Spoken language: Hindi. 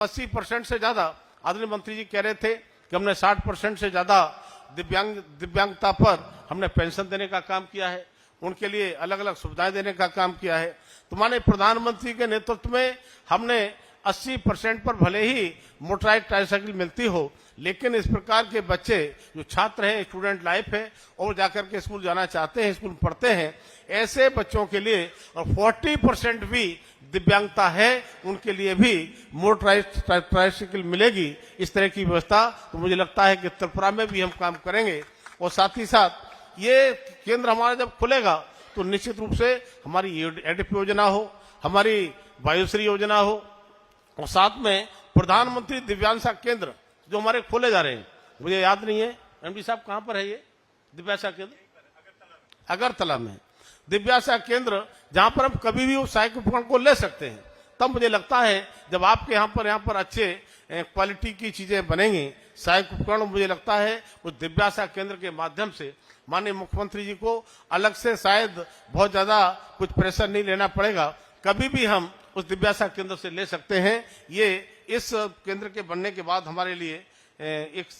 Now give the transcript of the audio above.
80% से ज्यादा आदरणीय मंत्री जी कह रहे थे कि हमने 60% से ज्यादा दिव्यांगता पर हमने पेंशन देने का काम किया है, उनके लिए अलग अलग सुविधाएं देने का काम किया है। तो माननीय प्रधानमंत्री के नेतृत्व में हमने 80% पर भले ही मोटराइज ट्राईसाइकिल मिलती हो, लेकिन इस प्रकार के बच्चे जो छात्र हैं, स्टूडेंट लाइफ है और जाकर के स्कूल जाना चाहते हैं, स्कूल पढ़ते हैं, ऐसे बच्चों के लिए और 40% भी दिव्यांगता है, उनके लिए भी मोटराइज ट्राईसाइकिल मिलेगी। इस तरह की व्यवस्था तो मुझे लगता है कि त्रिपुरा में भी हम काम करेंगे। और साथ ही साथ ये केंद्र हमारा जब खुलेगा तो निश्चित रूप से हमारी एडीपी योजना हो, हमारी वायुश्री योजना हो और साथ में प्रधानमंत्री दिव्यांगता केंद्र जो हमारे खोले जा रहे हैं, मुझे याद नहीं है एमडी साहब कहां पर है ये दिव्यांगता केंद्र, अगरतला में दिव्यांगता केंद्र, जहां पर हम कभी भी उस सहायक उपकरण को ले सकते हैं। तब मुझे लगता है जब आपके यहाँ पर अच्छे क्वालिटी की चीजें बनेंगी, सहायक उपकरण, मुझे लगता है उस दिव्यांगता केंद्र के माध्यम से माननीय मुख्यमंत्री जी को अलग से शायद बहुत ज्यादा कुछ प्रेशर नहीं लेना पड़ेगा, कभी भी हम उस दिव्यांगता केंद्र से ले सकते हैं। ये इस केंद्र के बनने के बाद हमारे लिए एक